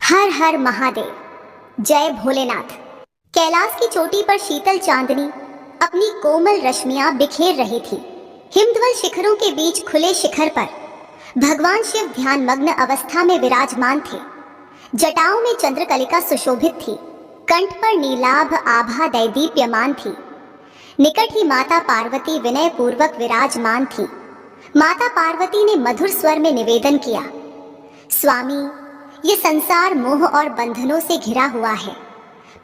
हर हर महादेव। जय भोलेनाथ। कैलाश की चोटी पर शीतल चांदनी अपनी कोमल रश्मियां बिखेर रही थी। हिमध्वल शिखरों के बीच खुले शिखर पर भगवान शिव ध्यान मग्न अवस्था में विराजमान थे। जटाओं में चंद्रकलिका सुशोभित थी, कंठ पर नीलाभ आभा दैदीप्यमान थी। निकट ही माता पार्वती विनय पूर्वक विराजमान थी। माता पार्वती ने मधुर स्वर में निवेदन किया, स्वामी, ये संसार मोह और बंधनों से घिरा हुआ है।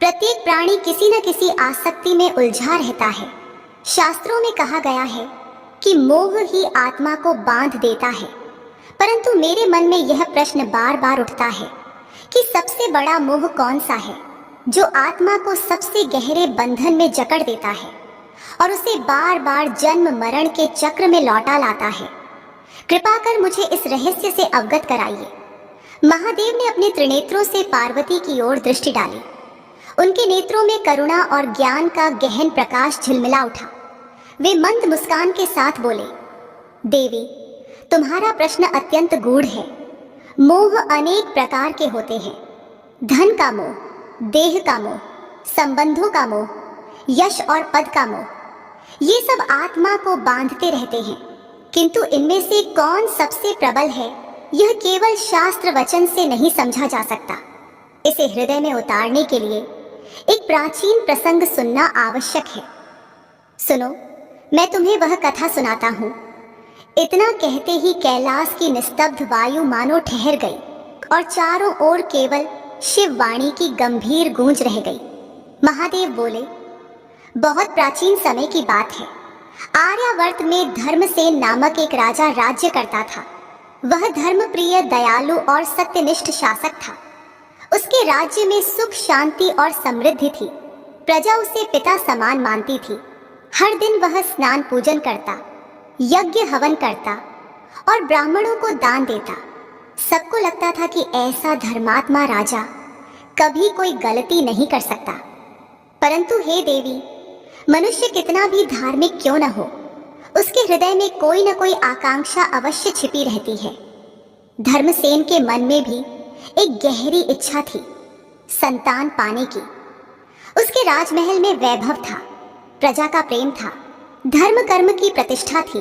प्रत्येक प्राणी किसी न किसी आसक्ति में उलझा रहता है। शास्त्रों में कहा गया है कि मोह ही आत्मा को बांध देता है, परंतु मेरे मन में यह प्रश्न बार बार उठता है कि सबसे बड़ा मोह कौन सा है जो आत्मा को सबसे गहरे बंधन में जकड़ देता है और उसे बार बार जन्म मरण के चक्र में लौटा लाता है। कृपा कर मुझे इस रहस्य से अवगत कराइए। महादेव ने अपने त्रिनेत्रों से पार्वती की ओर दृष्टि डाली। उनके नेत्रों में करुणा और ज्ञान का गहन प्रकाश झिलमिला उठा। वे मंद मुस्कान के साथ बोले, देवी, तुम्हारा प्रश्न अत्यंत गूढ़ है। मोह अनेक प्रकार के होते हैं। धन का मोह, देह का मोह, संबंधों का मोह, यश और पद का मोह, ये सब आत्मा को बांधते रहते हैं। किंतु इनमें से कौन सबसे प्रबल है, यह केवल शास्त्र वचन से नहीं समझा जा सकता। इसे हृदय में उतारने के लिए एक प्राचीन प्रसंग सुनना आवश्यक है। सुनो, मैं तुम्हें वह कथा सुनाता हूँ। इतना कहते ही कैलाश की निस्तब्ध वायु मानो ठहर गई और चारों ओर केवल शिव वाणी की गंभीर गूंज रह गई। महादेव बोले, बहुत प्राचीन समय की बात है। आर्यावर्त में धर्मसेन नामक एक राजा राज्य करता था। वह धर्मप्रिय, दयालु और सत्यनिष्ठ शासक था। उसके राज्य में सुख, शांति और समृद्धि थी। प्रजा उसे पिता समान मानती थी। हर दिन वह स्नान पूजन करता, यज्ञ हवन करता और ब्राह्मणों को दान देता। सबको लगता था कि ऐसा धर्मात्मा राजा कभी कोई गलती नहीं कर सकता। परंतु हे देवी, मनुष्य कितना भी धार्मिक क्यों न हो, उसके हृदय में कोई न कोई आकांक्षा अवश्य छिपी रहती है। धर्मसेन के मन में भी एक गहरी इच्छा थी, संतान पाने की। उसके राजमहल में वैभव था, प्रजा का प्रेम था, धर्म कर्म की प्रतिष्ठा थी,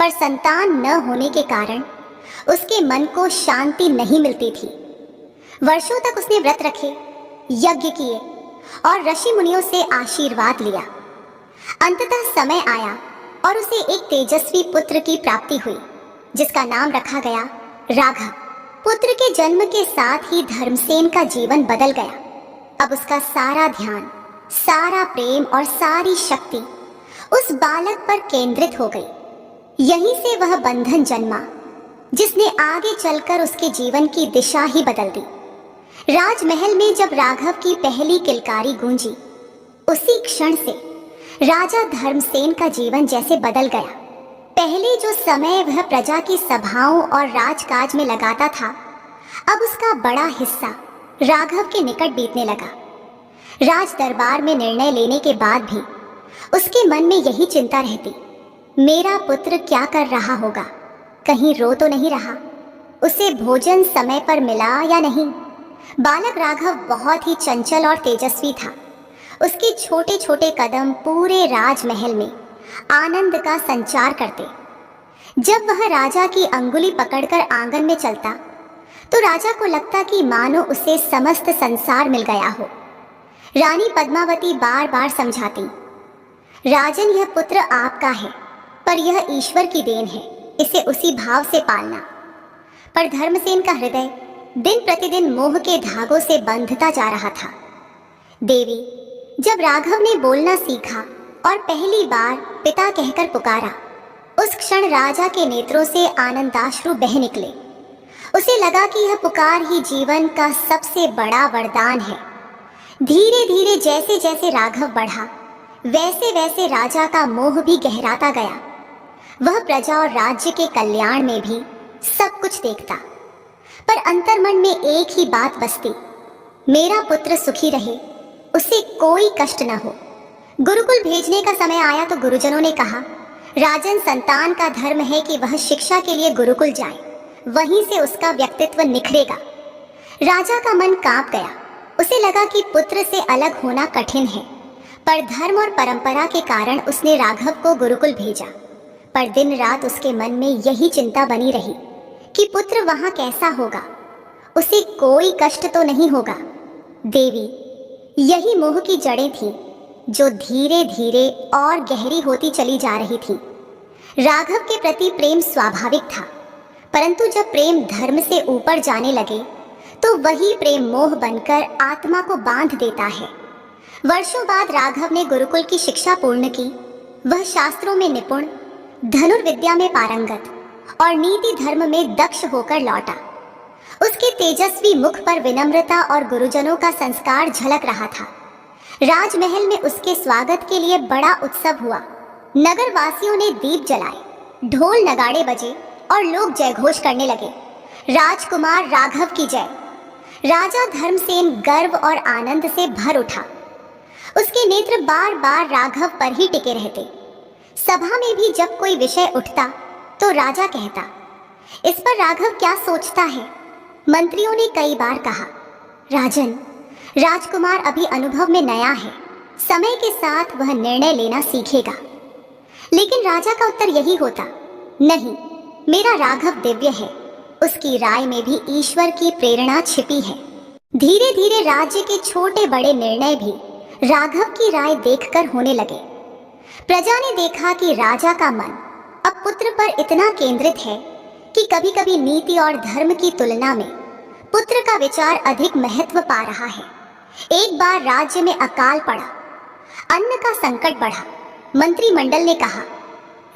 पर संतान न होने के कारण उसके मन को शांति नहीं मिलती थी। वर्षों तक उसने व्रत रखे, यज्ञ किए और ऋषि मुनियों से आशीर्वाद लिया। अंततः समय आया और उसे एक तेजस्वी पुत्र की प्राप्ति हुई, जिसका नाम रखा गया राघव। पुत्र के जन्म के साथ ही धर्मसेन का जीवन बदल गया। अब उसका सारा ध्यान, सारा प्रेम और सारी शक्ति उस बालक पर केंद्रित हो गई। यहीं से वह बंधन जन्मा, जिसने आगे चलकर उसके जीवन की दिशा ही बदल दी। राजमहल में जब राघव की पहली किलकारी गूंजी, उसी क्षण से राजा धर्मसेन का जीवन जैसे बदल गया। पहले जो समय वह प्रजा की सभाओं और राजकाज में लगाता था, अब उसका बड़ा हिस्सा राघव के निकट बीतने लगा। राज दरबार में निर्णय लेने के बाद भी उसके मन में यही चिंता रहती, मेरा पुत्र क्या कर रहा होगा, कहीं रो तो नहीं रहा, उसे भोजन समय पर मिला या नहीं। बालक राघव बहुत ही चंचल और तेजस्वी था। उसके छोटे छोटे कदम पूरे राजमहल में आनंद का संचार करते। जब वह राजा की अंगुली पकड़कर आंगन में चलता, तो राजा को लगता कि मानो उसे समस्त संसार मिल गया हो। रानी पद्मावती बार बार समझाती, राजन, यह पुत्र आपका है, पर यह ईश्वर की देन है, इसे उसी भाव से पालना। पर धर्मसेन का हृदय दिन प्रतिदिन मोह के धागों से बंधता जा रहा था। देवी, जब राघव ने बोलना सीखा और पहली बार पिता कहकर पुकारा, उस क्षण राजा के नेत्रों से आनंदाश्रु बह निकले। उसे लगा कि यह पुकार ही जीवन का सबसे बड़ा वरदान है। धीरे धीरे जैसे जैसे राघव बढ़ा, वैसे वैसे राजा का मोह भी गहराता गया। वह प्रजा और राज्य के कल्याण में भी सब कुछ देखता, पर अंतर्मन में एक ही बात बसती, मेरा पुत्र सुखी रहे, उसे कोई कष्ट न हो। गुरुकुल भेजने का समय आया तो गुरुजनों ने कहा, राजन, संतान का धर्म है कि वह शिक्षा के लिए गुरुकुल जाए, वहीं से उसका व्यक्तित्व निखरेगा। राजा का मन कांप गया। उसे लगा कि पुत्र से अलग होना कठिन है, पर धर्म और परंपरा के कारण उसने राघव को गुरुकुल भेजा। पर दिन रात उसके मन में यही चिंता बनी रही कि पुत्र वहां कैसा होगा, उसे कोई कष्ट तो नहीं होगा। देवी, यही मोह की जड़ें थीं जो धीरे धीरे और गहरी होती चली जा रही थी। राघव के प्रति प्रेम स्वाभाविक था, परंतु जब प्रेम धर्म से ऊपर जाने लगे तो वही प्रेम मोह बनकर आत्मा को बांध देता है। वर्षों बाद राघव ने गुरुकुल की शिक्षा पूर्ण की। वह शास्त्रों में निपुण, धनुर्विद्या में पारंगत और नीति धर्म में दक्ष होकर लौटा। उसके तेजस्वी मुख पर विनम्रता और गुरुजनों का संस्कार झलक रहा था। राजमहल में उसके स्वागत के लिए बड़ा उत्सव हुआ। नगर वासियों ने दीप जलाए, ढोल नगाड़े बजे और लोग जयघोष करने लगे, राजकुमार राघव की जय। राजा धर्मसेन गर्व और आनंद से भर उठा। उसके नेत्र बार बार राघव पर ही टिके रहते। सभा में भी जब कोई विषय उठता तो राजा कहता, इस पर राघव क्या सोचता है। मंत्रियों ने कई बार कहा, राजन, राजकुमार अभी अनुभव में नया है, समय के साथ वह निर्णय लेना सीखेगा। लेकिन राजा का उत्तर यही होता, नहीं, मेरा राघव दिव्य है, उसकी राय में भी ईश्वर की प्रेरणा छिपी है। धीरे धीरे राज्य के छोटे बड़े निर्णय भी राघव की राय देखकर होने लगे। प्रजा ने देखा कि राजा का मन अब पुत्र पर इतना केंद्रित है कि कभी कभी नीति और धर्म की तुलना में पुत्र का विचार अधिक महत्व पा रहा है। एक बार राज्य में अकाल पड़ा, अन्न का संकट बढ़ा। मंत्रिमंडल ने कहा,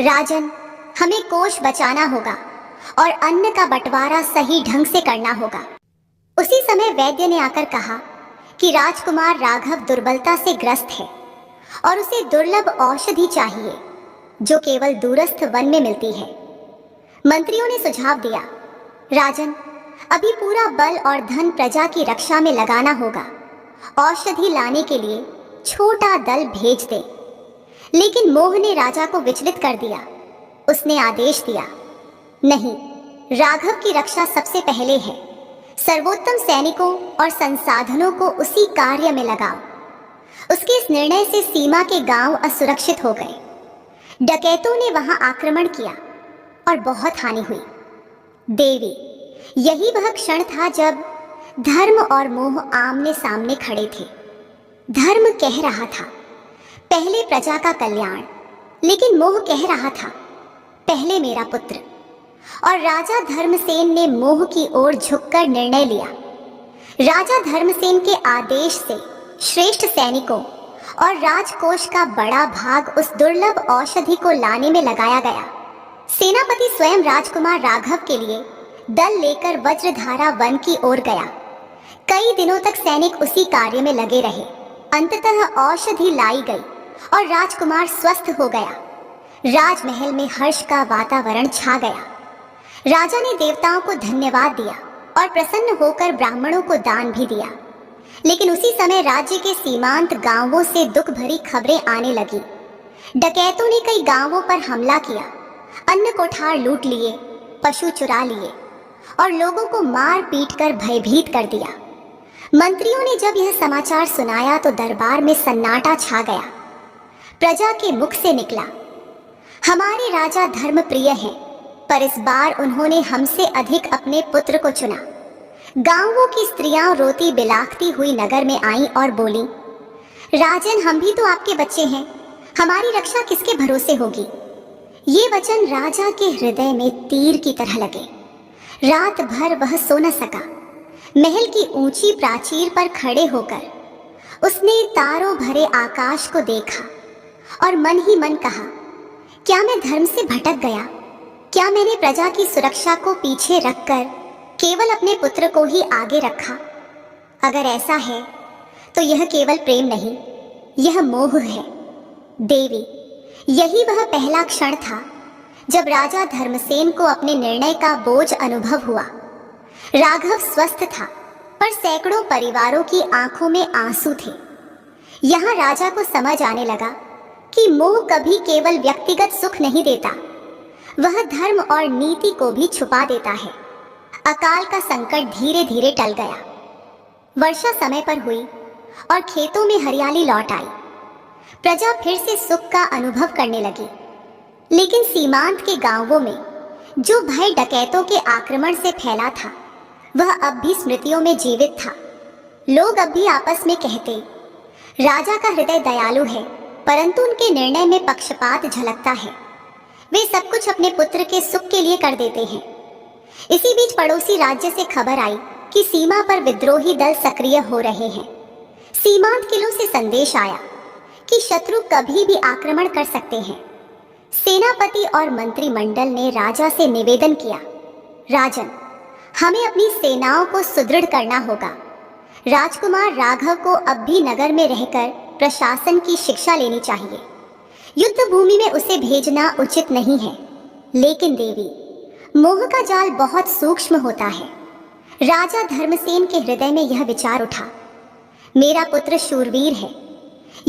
राजन, हमें कोष बचाना होगा और अन्न का बंटवारा सही ढंग से करना होगा। उसी समय वैद्य ने आकर कहा कि राजकुमार राघव दुर्बलता से ग्रस्त है और उसे दुर्लभ औषधि चाहिए जो केवल दूरस्थ वन में मिलती है। मंत्रियों ने सुझाव दिया, राजन, अभी पूरा बल और धन प्रजा की रक्षा में लगाना होगा। औषधि लाने के लिए छोटा दल भेज दे। लेकिन मोह ने राजा को विचलित कर दिया। उसने आदेश दिया, नहीं, राघव की रक्षा सबसे पहले है। सर्वोत्तम सैनिकों और संसाधनों को उसी कार्य में लगाओ। उसके इस निर्णय से सीमा के गांव असुरक्षित हो गए। डकैतों ने वहां आक्रमण किया और बहुत हानि हुई। देवी, यही वह क्षण था जब धर्म और मोह आमने सामने खड़े थे। धर्म कह रहा था, पहले प्रजा का कल्याण, लेकिन मोह कह रहा था, पहले मेरा पुत्र। और राजा धर्मसेन ने मोह की ओर झुककर निर्णय लिया। राजा धर्मसेन के आदेश से श्रेष्ठ सैनिकों और राजकोष का बड़ा भाग उस दुर्लभ औषधि को लाने में लगाया गया। सेनापति स्वयं राजकुमार राघव के लिए दल लेकर वज्रधारा वन की ओर गया। कई दिनों तक सैनिक उसी कार्य में लगे रहे। अंततः औषधि लाई गई और राजकुमार स्वस्थ हो गया। राजमहल में हर्ष का वातावरण छा गया। राजा ने देवताओं को धन्यवाद दिया और प्रसन्न होकर ब्राह्मणों को दान भी दिया। लेकिन उसी समय राज्य के सीमांत गांवों से दुख भरी खबरें आने लगी। डकैतों ने कई गांवों पर हमला किया, अन्न कोठार लूट लिए, पशु चुरा लिए और लोगों को मार पीट कर भयभीत कर दिया। मंत्रियों ने जब यह समाचार सुनाया तो दरबार में सन्नाटा छा गया। प्रजा के मुख से निकला, हमारे राजा धर्मप्रिय हैं, पर इस बार उन्होंने हमसे अधिक अपने पुत्र को चुना। गांवों की स्त्रियां रोती बिलाखती हुई नगर में आईं और बोली, राजन, हम भी तो आपके बच्चे हैं, हमारी रक्षा किसके भरोसे होगी। ये वचन राजा के हृदय में तीर की तरह लगे। रात भर वह सो न सका। महल की ऊंची प्राचीर पर खड़े होकर उसने तारों भरे आकाश को देखा और मन ही मन कहा, क्या मैं धर्म से भटक गया? क्या मैंने प्रजा की सुरक्षा को पीछे रखकर केवल अपने पुत्र को ही आगे रखा? अगर ऐसा है तो यह केवल प्रेम नहीं, यह मोह है। देवी, यही वह पहला क्षण था जब राजा धर्मसेन को अपने निर्णय का बोझ अनुभव हुआ। राघव स्वस्थ था, पर सैकड़ों परिवारों की आंखों में आंसू थे। यहाँ राजा को समझ आने लगा कि मोह कभी केवल व्यक्तिगत सुख नहीं देता, वह धर्म और नीति को भी छुपा देता है। अकाल का संकट धीरे धीरे टल गया। वर्षा समय पर हुई और खेतों में हरियाली लौट आई। प्रजा फिर से सुख का अनुभव करने लगी। लेकिन सीमांत के गांवों में जो भय डकैतों के आक्रमण से फैला था, वह अब भी स्मृतियों में जीवित था। लोग अब भी आपस में कहते, राजा का हृदय दयालु है, परंतु उनके निर्णय में पक्षपात झलकता है। वे सब कुछ अपने पुत्र के सुख के लिए कर देते हैं। इसी बीच पड़ोसी राज्य से खबर आई कि सीमा पर विद्रोही दल सक्रिय हो रहे हैं। सीमांत किलों से संदेश आया कि शत्रु कभी भी आक्रमण कर सकते हैं। सेनापति और मंत्रिमंडल ने राजा से निवेदन किया, राजन, हमें अपनी सेनाओं को सुदृढ़ करना होगा। राजकुमार राघव को अब भी नगर में रहकर प्रशासन की शिक्षा लेनी चाहिए। युद्ध भूमि में उसे भेजना उचित नहीं है। लेकिन देवी, मोह का जाल बहुत सूक्ष्म होता है। राजा धर्मसेन के हृदय में यह विचार उठा, मेरा पुत्र शूरवीर है।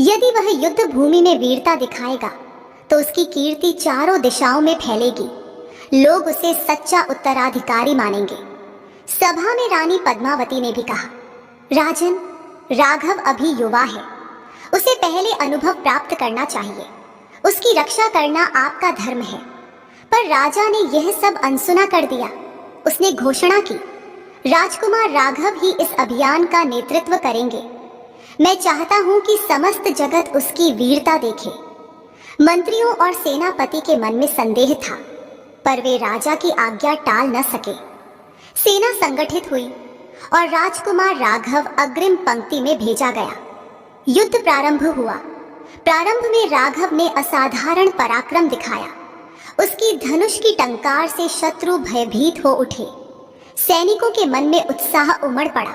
यदि वह युद्ध भूमि में वीरता दिखाएगा तो उसकी कीर्ति चारों दिशाओं में फैलेगी। लोग उसे सच्चा उत्तराधिकारी मानेंगे। सभा में रानी पद्मावती ने भी कहा, राजन, राघव अभी युवा है, उसे पहले अनुभव प्राप्त करना चाहिए। उसकी रक्षा करना आपका धर्म है। पर राजा ने यह सब अनसुना कर दिया। उसने घोषणा की, राजकुमार राघव ही इस अभियान का नेतृत्व करेंगे। मैं चाहता हूं कि समस्त जगत उसकी वीरता देखे। मंत्रियों और सेनापति के मन में संदेह था, पर वे राजा की आज्ञा टाल न सके। सेना संगठित हुई और राजकुमार राघव अग्रिम पंक्ति में भेजा गया। युद्ध प्रारंभ हुआ। प्रारंभ में राघव ने असाधारण पराक्रम दिखाया। उसकी धनुष की टंकार से शत्रु भयभीत हो उठे। सैनिकों के मन में उत्साह उमड़ पड़ा।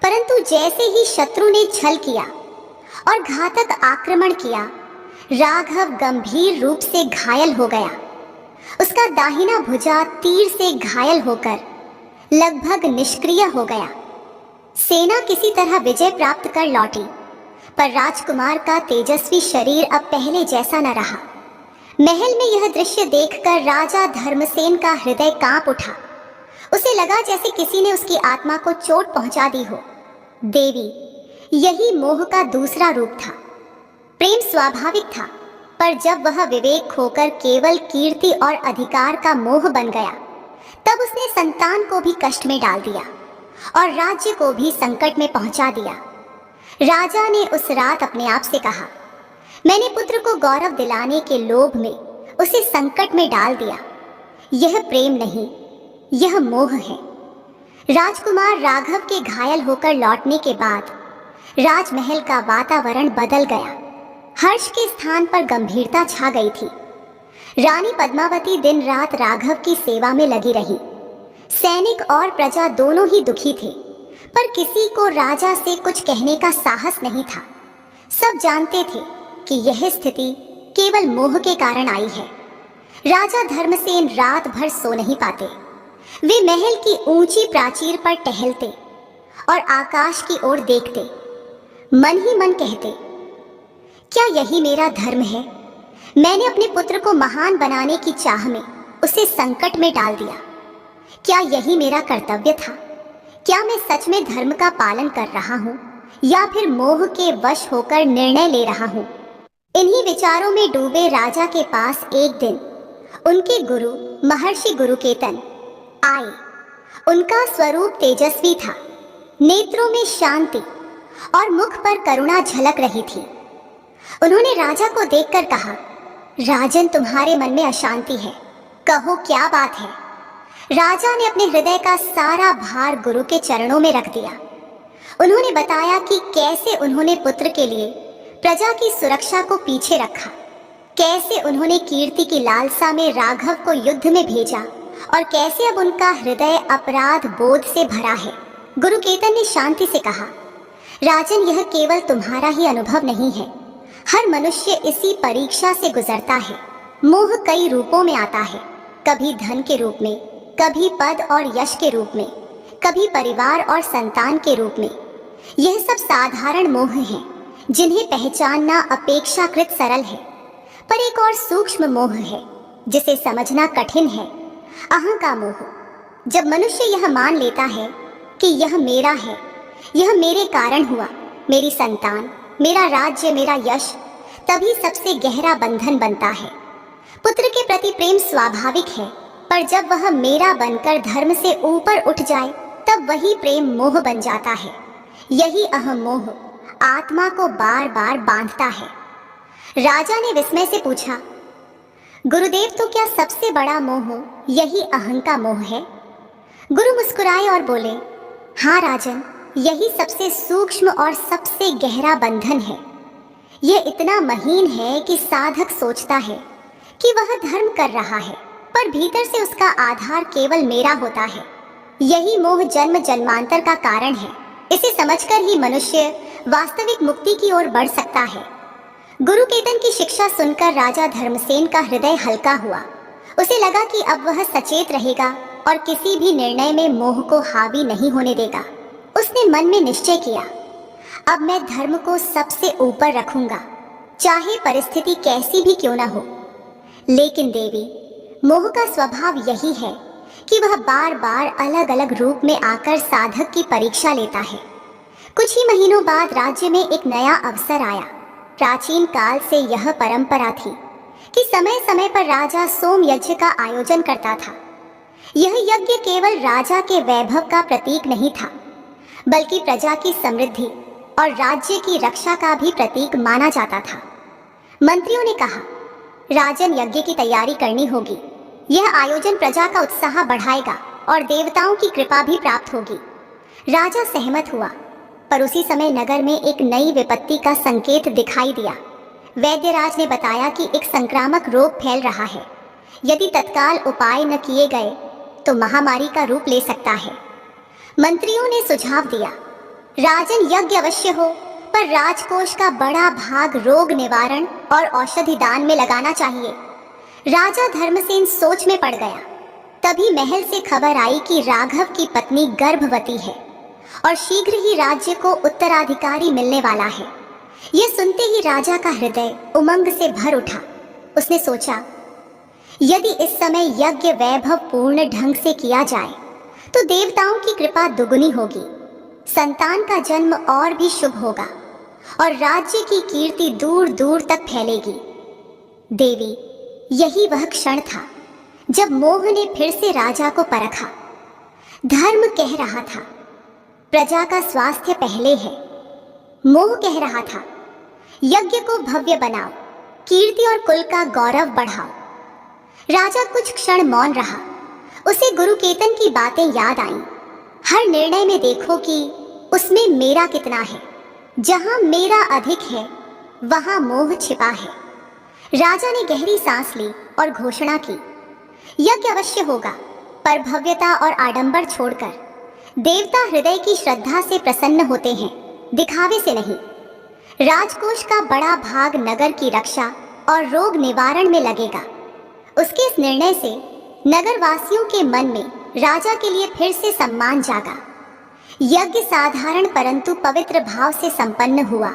परंतु जैसे ही शत्रु ने छल किया और घातक आक्रमण किया, राघव गंभीर रूप से घायल हो गया। उसका दाहिना भुजा तीर से घायल होकर लगभग निष्क्रिय हो गया। सेना किसी तरह विजय प्राप्त कर लौटी, पर राजकुमार का तेजस्वी शरीर अब पहले जैसा न रहा। महल में यह दृश्य देखकर राजा धर्मसेन का हृदय कांप उठा। उसे लगा जैसे किसी ने उसकी आत्मा को चोट पहुंचा दी हो। देवी, यही मोह का दूसरा रूप था। प्रेम स्वाभाविक था, पर जब वह विवेक खोकर केवल कीर्ति और अधिकार का मोह बन गया, तब उसने संतान को भी कष्ट में डाल दिया और राज्य को भी संकट में पहुंचा दिया। राजा ने उस रात अपने आप से कहा, मैंने पुत्र को गौरव दिलाने के लोभ में उसे संकट में डाल दिया। यह प्रेम नहीं, यह मोह है। राजकुमार राघव के घायल होकर लौटने के बाद राजमहल का वातावरण बदल गया। हर्ष के स्थान पर गंभीरता छा गई थी। रानी पद्मावती दिन रात राघव की सेवा में लगी रही। सैनिक और प्रजा दोनों ही दुखी थे, पर किसी को राजा से कुछ कहने का साहस नहीं था। सब जानते थे कि यह स्थिति केवल मोह के कारण आई है। राजा धर्मसेन रात भर सो नहीं पाते। वे महल की ऊंची प्राचीर पर टहलते और आकाश की ओर देखते। मन ही मन कहते, क्या यही मेरा धर्म है? मैंने अपने पुत्र को महान बनाने की चाह में उसे संकट में डाल दिया। क्या यही मेरा कर्तव्य था? क्या मैं सच में धर्म का पालन कर रहा हूँ या फिर मोह के वश होकर निर्णय ले रहा हूँ? इन्हीं विचारों में डूबे राजा के पास एक दिन उनके गुरु महर्षि गुरुकेतन आए। उनका स्वरूप तेजस्वी था, नेत्रों में शांति और मुख पर करुणा झलक रही थी। उन्होंने राजा को देखकर कहा, राजन, तुम्हारे मन में अशांति है, कहो क्या बात है? राजा ने अपने हृदय का सारा भार गुरु के चरणों में रख दिया। उन्होंने बताया कि कैसे उन्होंने पुत्र के लिए प्रजा की सुरक्षा को पीछे रखा, कैसे उन्होंने कीर्ति की लालसा में राघव को युद्ध में भेजा और कैसे अब उनका हृदय अपराध बोध से भरा है। गुरुकेतन ने शांति से कहा, राजन, यह केवल तुम्हारा ही अनुभव नहीं है। हर मनुष्य इसी परीक्षा से गुजरता है। मोह कई रूपों में आता है, कभी धन के रूप में, कभी पद और यश के रूप में, कभी परिवार और संतान के रूप में। यह सब साधारण मोह हैं, जिन्हें पहचानना अपेक्षाकृत सरल है। पर एक और सूक्ष्म मोह है जिसे समझना कठिन है, अहं का मोह। जब मनुष्य यह मान लेता है कि यह मेरा है, यह मेरे कारण हुआ, मेरी संतान, मेरा राज्य, मेरा यश, तभी सबसे गहरा बंधन बनता है। पुत्र के प्रति प्रेम स्वाभाविक है, पर जब वह मेरा बनकर धर्म से ऊपर उठ जाए तब वही प्रेम मोह बन जाता है। यही अहम मोह आत्मा को बार बार बांधता है। राजा ने विस्मय से पूछा, गुरुदेव, तो क्या सबसे बड़ा मोह यही अहं का मोह है? गुरु मुस्कुराए और बोले, हाँ राजन, यही सबसे सूक्ष्म और सबसे गहरा बंधन है। यह इतना महीन है कि साधक सोचता है कि वह धर्म कर रहा है, पर भीतर से उसका आधार केवल मेरा होता है। यही मोह जन्म जन्मांतर का कारण है। इसे समझकर ही मनुष्य वास्तविक मुक्ति की ओर बढ़ सकता है। गुरु केतन की शिक्षा सुनकर राजा धर्मसेन का हृदय हल्का हुआ। उसे लगा कि अब वह सचेत रहेगा और किसी भी निर्णय में मोह को हावी नहीं होने देगा। उसने मन में निश्चय किया, अब मैं धर्म को सबसे ऊपर रखूंगा, चाहे परिस्थिति कैसी भी क्यों न हो। लेकिन देवी, मोह का स्वभाव यही है कि वह बार बार अलग अलग रूप में आकर साधक की परीक्षा लेता है। कुछ ही महीनों बाद राज्य में एक नया अवसर आया। प्राचीन काल से यह परंपरा थी कि समय समय पर राजा सोम यज्ञ का आयोजन करता था। यह यज्ञ केवल राजा के वैभव का प्रतीक नहीं था, बल्कि प्रजा की समृद्धि और राज्य की रक्षा का भी प्रतीक माना जाता था। मंत्रियों ने कहा, राजन, यज्ञ की तैयारी करनी होगी। यह आयोजन प्रजा का उत्साह बढ़ाएगा और देवताओं की कृपा भी प्राप्त होगी। राजा सहमत हुआ, पर उसी समय नगर में एक नई विपत्ति का संकेत दिखाई दिया। वैद्यराज ने बताया कि एक संक्रामक रोग फैल रहा है। यदि तत्काल उपाय न किए गए तो महामारी का रूप ले सकता है। मंत्रियों ने सुझाव दिया, राजन, यज्ञ अवश्य हो, पर राजकोष का बड़ा भाग रोग निवारण और औषधि दान में लगाना चाहिए। राजा धर्मसेन सोच में पड़ गया। तभी महल से खबर आई कि राघव की पत्नी गर्भवती है और शीघ्र ही राज्य को उत्तराधिकारी मिलने वाला है। यह सुनते ही राजा का हृदय उमंग से भर उठा। उसने सोचा, यदि इस समय यज्ञ वैभव पूर्ण ढंग से किया जाए तो देवताओं की कृपा दुगुनी होगी, संतान का जन्म और भी शुभ होगा और राज्य की कीर्ति दूर दूर तक फैलेगी। देवी, यही वह क्षण था जब मोह ने फिर से राजा को परखा। धर्म कह रहा था, प्रजा का स्वास्थ्य पहले है। मोह कह रहा था, यज्ञ को भव्य बनाओ, कीर्ति और कुल का गौरव बढ़ाओ। राजा कुछ क्षण मौन रहा। उसे गुरु केतन की बातें याद आईं। हर निर्णय में देखो कि उसमें मेरा कितना है। जहां मेरा अधिक है वहां मोह छिपा है। राजा ने गहरी सांस ली और घोषणा की, यज्ञ अवश्य होगा, पर भव्यता और आडंबर छोड़कर। देवता हृदय की श्रद्धा से प्रसन्न होते हैं, दिखावे से नहीं। राजकोष का बड़ा भाग नगर की रक्षा और रोग निवारण में लगेगा। उसके इस निर्णय से नगर वासियों के मन में राजा के लिए फिर से सम्मान जागा। यज्ञ साधारण परंतु पवित्र भाव से संपन्न हुआ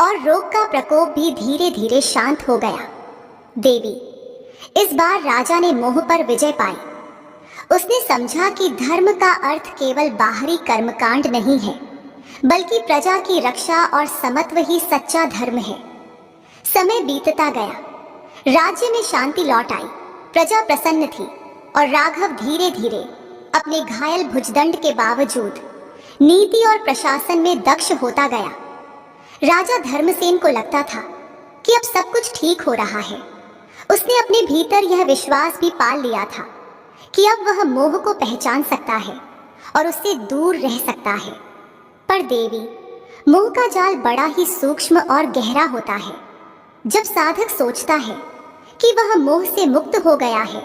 और रोग का प्रकोप भी धीरे धीरे शांत हो गया। देवी, इस बार राजा ने मोह पर विजय पाई। उसने समझा कि धर्म का अर्थ केवल बाहरी कर्मकांड नहीं है, बल्कि प्रजा की रक्षा और समत्व ही सच्चा धर्म है। समय बीतता गया, राज्य में शांति लौट आई, प्रजा प्रसन्न थी और राघव धीरे धीरे अपने घायल भुजदंड के बावजूद नीति और प्रशासन में दक्ष होता गया। राजा धर्मसेन को लगता था कि अब सब कुछ ठीक हो रहा है। उसने अपने भीतर यह विश्वास भी पाल लिया था कि अब वह मोह को पहचान सकता है और उससे दूर रह सकता है। पर देवी, मोह का जाल बड़ा ही सूक्ष्म और गहरा होता है। जब साधक सोचता है कि वह मोह से मुक्त हो गया है,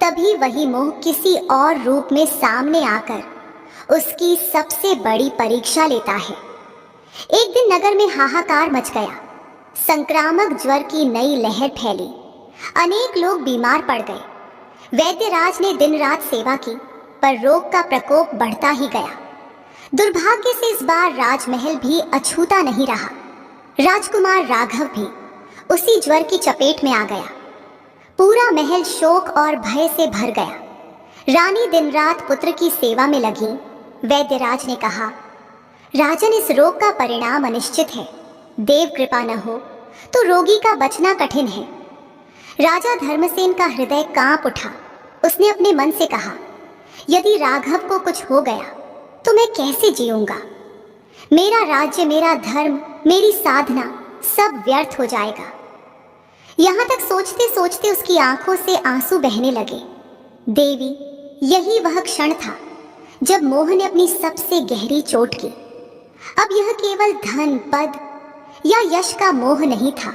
तभी वही मोह किसी और रूप में सामने आकर उसकी सबसे बड़ी परीक्षा लेता है। एक दिन नगर में हाहाकार मच गया। संक्रामक ज्वर की नई लहर फैली। अनेक लोग बीमार पड़ गए। वैद्यराज ने दिन रात सेवा की, पर रोग का प्रकोप बढ़ता ही गया। दुर्भाग्य से इस बार राजमहल भी अछूता नहीं रहा। राजकुमार राघव भी उसी ज्वर की चपेट में आ गया। पूरा महल शोक और भय से भर गया। रानी दिन रात पुत्र की सेवा में लगी। वैद्यराज ने कहा, राजन, इस रोग का परिणाम अनिश्चित है। देव कृपा न हो तो रोगी का बचना कठिन है। राजा धर्मसेन का हृदय कांप उठा। उसने अपने मन से कहा, यदि राघव को कुछ हो गया तो मैं कैसे जीऊंगा? मेरा राज्य, मेरा धर्म, मेरी साधना सब व्यर्थ हो जाएगा। यहां तक सोचते सोचते उसकी आंखों से आंसू बहने लगे। देवी, यही वह क्षण था जब मोह ने अपनी सबसे गहरी चोट की। अब यह केवल धन, पद या यश का मोह नहीं था,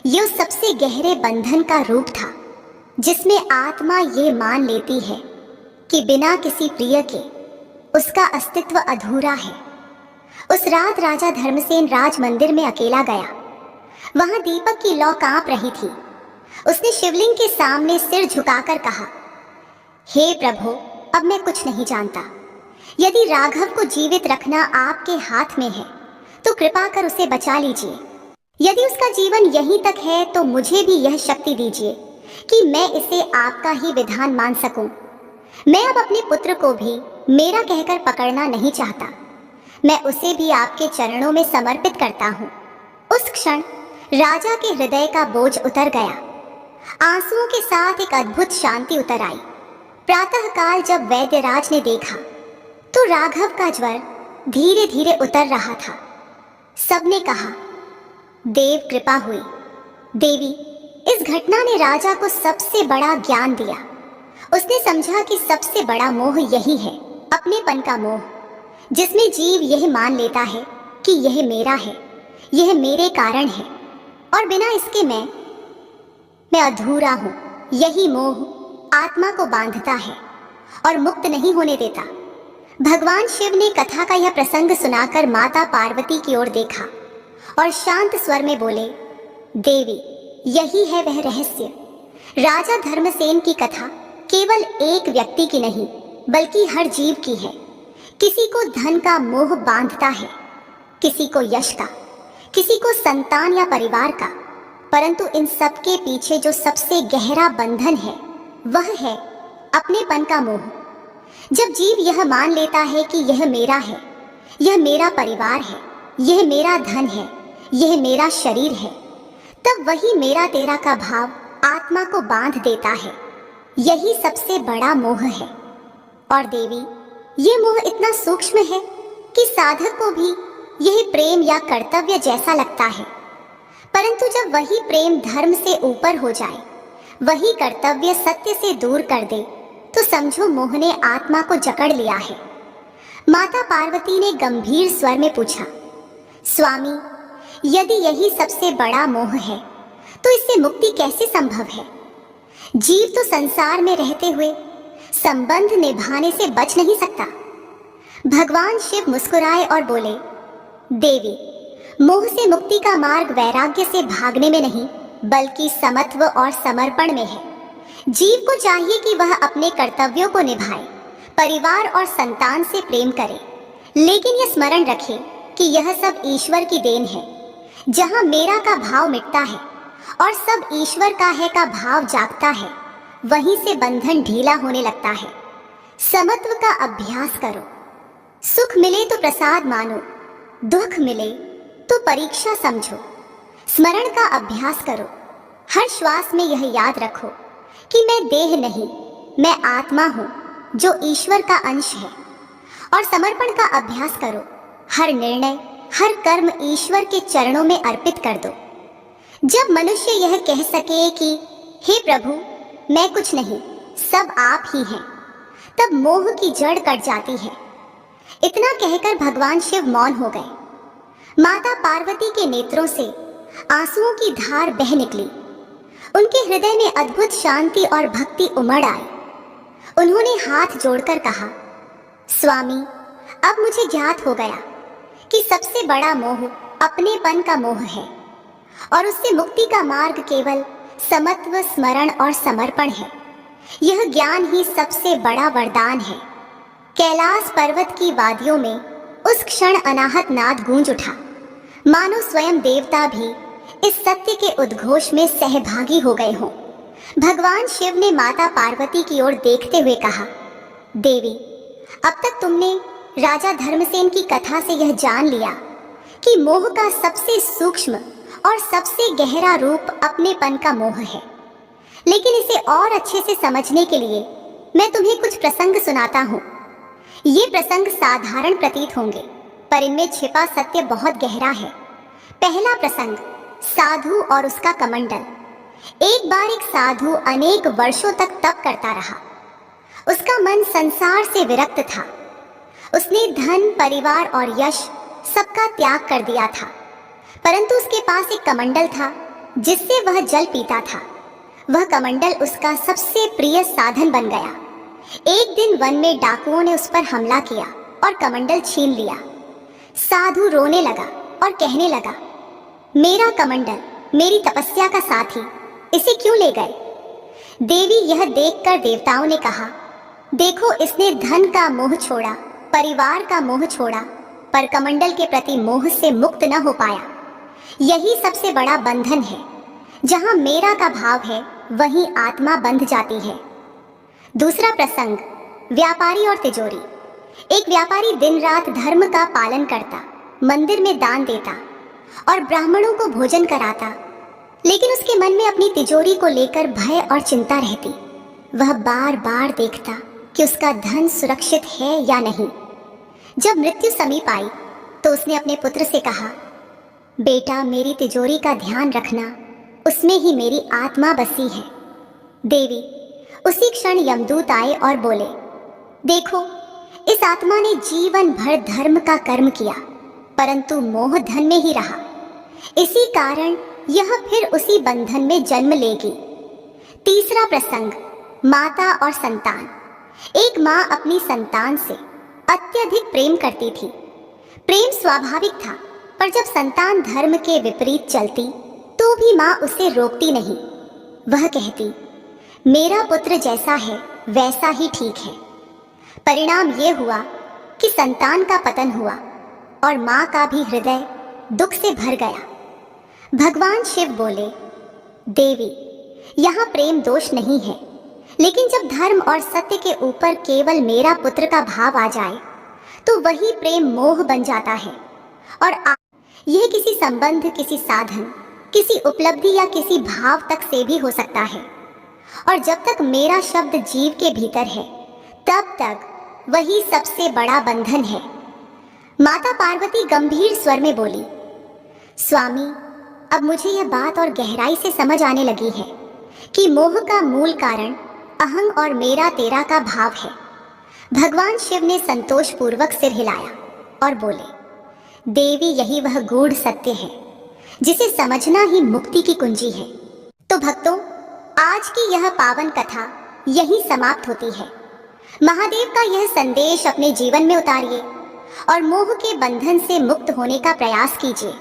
यह उस सबसे गहरे बंधन का रूप था जिसमें आत्मा ये मान लेती है कि बिना किसी प्रिय के उसका अस्तित्व अधूरा है। उस रात राजा धर्मसेन राज मंदिर में अकेला गया। वहां दीपक की लौ कांप रही थी। उसने शिवलिंग के सामने सिर झुकाकर कहा, हे प्रभु, अब मैं कुछ नहीं जानता। यदि राघव को जीवित रखना आपके हाथ में है तो कृपा कर उसे बचा लीजिए। यदि उसका जीवन यहीं तक है तो मुझे भी यह शक्ति दीजिए कि मैं इसे आपका ही विधान मान सकूं। मैं अब अपने पुत्र को भी मेरा कहकर पकड़ना नहीं चाहता। मैं उसे भी आपके चरणों में समर्पित करता हूं। उस क्षण राजा के हृदय का बोझ उतर गया। आंसुओं के साथ एक अद्भुत शांति उतर आई। प्रातःकाल जब वैद्यराज ने देखा तो राघव का ज्वर धीरे धीरे उतर रहा था। सबने कहा, देव कृपा हुई। देवी, इस घटना ने राजा को सबसे बड़ा ज्ञान दिया। उसने समझा कि सबसे बड़ा मोह यही है, अपनेपन का मोह, जिसमें जीव यह मान लेता है कि यह मेरा है, यह मेरे कारण है और बिना इसके मैं अधूरा हूं। यही मोह आत्मा को बांधता है और मुक्त नहीं होने देता। भगवान शिव ने कथा का यह प्रसंग सुनाकर माता पार्वती की ओर देखा और शांत स्वर में बोले, देवी, यही है वह रहस्य। राजा धर्मसेन की कथा केवल एक व्यक्ति की नहीं बल्कि हर जीव की है। किसी को धन का मोह बांधता है, किसी को यश का, किसी को संतान या परिवार का, परंतु इन सब के पीछे जो सबसे गहरा बंधन है वह है अपनेपन का मोह। जब जीव यह मान लेता है कि यह मेरा है, यह मेरा परिवार है, यह मेरा धन है, यह मेरा शरीर है, तब वही मेरा तेरा का भाव आत्मा को बांध देता है। यही सबसे बड़ा मोह है। और देवी, ये मोह इतना सूक्ष्म है कि साधक को भी यह प्रेम या कर्तव्य जैसा लगता है, परंतु जब वही प्रेम धर्म से ऊपर हो जाए, वही कर्तव्य सत्य से दूर कर दे, तो समझो मोह ने आत्मा को जकड़ लिया है। माता पार्वती ने गंभीर स्वर में पूछा, स्वामी, यदि यही सबसे बड़ा मोह है तो इससे मुक्ति कैसे संभव है? जीव तो संसार में रहते हुए संबंध निभाने से बच नहीं सकता। भगवान शिव मुस्कुराए और बोले, देवी, मोह से मुक्ति का मार्ग वैराग्य से भागने में नहीं बल्कि समत्व और समर्पण में है। जीव को चाहिए कि वह अपने कर्तव्यों को निभाए, परिवार और संतान से प्रेम करे, लेकिन यह स्मरण रखे कि यह सब ईश्वर की देन है। जहां मेरा का भाव मिटता है और सब ईश्वर का है का भाव जागता है, वहीं से बंधन ढीला होने लगता है। समत्व का अभ्यास करो। सुख मिले तो प्रसाद मानो, दुख मिले तो परीक्षा समझो। स्मरण का अभ्यास करो। हर श्वास में यह याद रखो कि मैं देह नहीं, मैं आत्मा हूं जो ईश्वर का अंश है। और समर्पण का अभ्यास करो। हर निर्णय, हर कर्म ईश्वर के चरणों में अर्पित कर दो। जब मनुष्य यह कह सके कि हे प्रभु, मैं कुछ नहीं, सब आप ही हैं, तब मोह की जड़ कट जाती है। इतना कहकर भगवान शिव मौन हो गए। माता पार्वती के नेत्रों से आंसुओं की धार बह निकली। उनके हृदय में अद्भुत शांति और भक्ति उमड़ आई। उन्होंने हाथ जोड़कर कहा, स्वामी, अब मुझे ज्ञात हो गया कि सबसे बड़ा मोह अपनेपन का मोह है और उससे मुक्ति का मार्ग केवल समत्व, स्मरण और समर्पण है। यह ज्ञान ही सबसे बड़ा वरदान है। कैलाश पर्वत की वादियों में उस क्षण अनाहत नाद गूंज उठा, मानो स्वयं देवता भी इस सत्य के उद्घोष में सहभागी हो गए हों। भगवान शिव ने माता पार्वती की ओर देखते हुए कहा, देवी, अब तक तुमने राजा धर्मसेन की कथा से यह जान लिया कि मोह का सबसे सूक्ष्म और सबसे गहरा रूप अपनेपन का मोह है। लेकिन इसे और अच्छे से समझने के लिए मैं तुम्हें कुछ प्रसंग सुनाता हूँ। ये प्रसंग साधारण प्रतीत होंगे, पर इनमें छिपा सत्य बहुत गहरा है। पहला प्रसंग, साधु और उसका कमंडल। एक बार एक साधु अनेक वर्षों तक तप करता रहा। उसका मन संसार से विरक्त था। उसने धन, परिवार और यश सबका त्याग कर दिया था, परंतु उसके पास एक कमंडल था जिससे वह जल पीता था। वह कमंडल उसका सबसे प्रिय साधन बन गया। एक दिन वन में डाकुओं ने उस पर हमला किया और कमंडल छीन लिया। साधु रोने लगा और कहने लगा, मेरा कमंडल, मेरी तपस्या का साथी, इसे क्यों ले गए? देवी यह देखकर देवताओं ने कहा, देखो, इसने धन का मोह छोड़ा, परिवार का मोह छोड़ा, पर कमंडल के प्रति मोह से मुक्त न हो पाया। यही सबसे बड़ा बंधन है। जहां मेरा का भाव है, वहीं आत्मा बंध जाती है। दूसरा प्रसंग, व्यापारी और तिजोरी। एक व्यापारी दिन रात धर्म का पालन करता, मंदिर में दान देता और ब्राह्मणों को भोजन कराता, लेकिन उसके मन में अपनी तिजोरी को लेकर भय और चिंता रहती। वह बार बार देखता कि उसका धन सुरक्षित है या नहीं। जब मृत्यु समीप आई तो उसने अपने पुत्र से कहा, बेटा, मेरी तिजोरी का ध्यान रखना, उसमें ही मेरी आत्मा बसी है। देवी उसी क्षण यमदूत आए और बोले, देखो, इस आत्मा ने जीवन भर धर्म का कर्म किया, परंतु मोह धन में ही रहा। इसी कारण यह फिर उसी बंधन में जन्म लेगी। तीसरा प्रसंग, माता और संतान। एक माँ अपनी संतान से अत्यधिक प्रेम करती थी। प्रेम स्वाभाविक था, पर जब संतान धर्म के विपरीत चलती तो भी माँ उसे रोकती नहीं। वह कहती, मेरा पुत्र जैसा है वैसा ही ठीक है। परिणाम यह हुआ कि संतान का पतन हुआ और माँ का भी हृदय दुख से भर गया। भगवान शिव बोले, देवी, यहाँ प्रेम दोष नहीं है, लेकिन जब धर्म और सत्य के ऊपर केवल मेरा पुत्र का भाव आ जाए तो वही प्रेम मोह बन जाता है। और यह किसी संबंध, किसी साधन, किसी उपलब्धि या किसी भाव तक से भी हो सकता है। और जब तक मेरा शब्द जीव के भीतर है, तब तक वही सबसे बड़ा बंधन है। माता पार्वती गंभीर स्वर में बोली, स्वामी, अब मुझे यह बात और गहराई से समझ आने लगी है कि मोह का मूल कारण अहं और मेरा तेरा का भाव है। भगवान शिव ने संतोष पूर्वक सिर हिलाया और बोले, देवी, यही वह गूढ़ सत्य है जिसे समझना ही मुक्ति की कुंजी है। तो भक्तों, आज की यह पावन कथा यहीं समाप्त होती है। महादेव का यह संदेश अपने जीवन में उतारिए और मोह के बंधन से मुक्त होने का प्रयास कीजिए।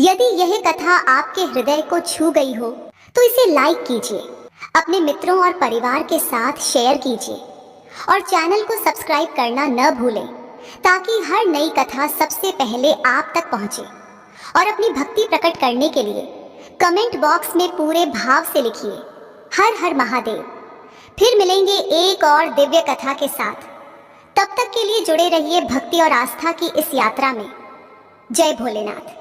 यदि यह कथा आपके हृदय को छू गई हो तो इसे लाइक कीजिए, अपने मित्रों और परिवार के साथ शेयर कीजिए और चैनल को सब्सक्राइब करना न भूलें, ताकि हर नई कथा सबसे पहले आप तक पहुंचे। और अपनी भक्ति प्रकट करने के लिए कमेंट बॉक्स में पूरे भाव से लिखिए, हर हर महादेव। फिर मिलेंगे एक और दिव्य कथा के साथ। तब तक के लिए जुड़े रहिए भक्ति और आस्था की इस यात्रा में। जय भोलेनाथ।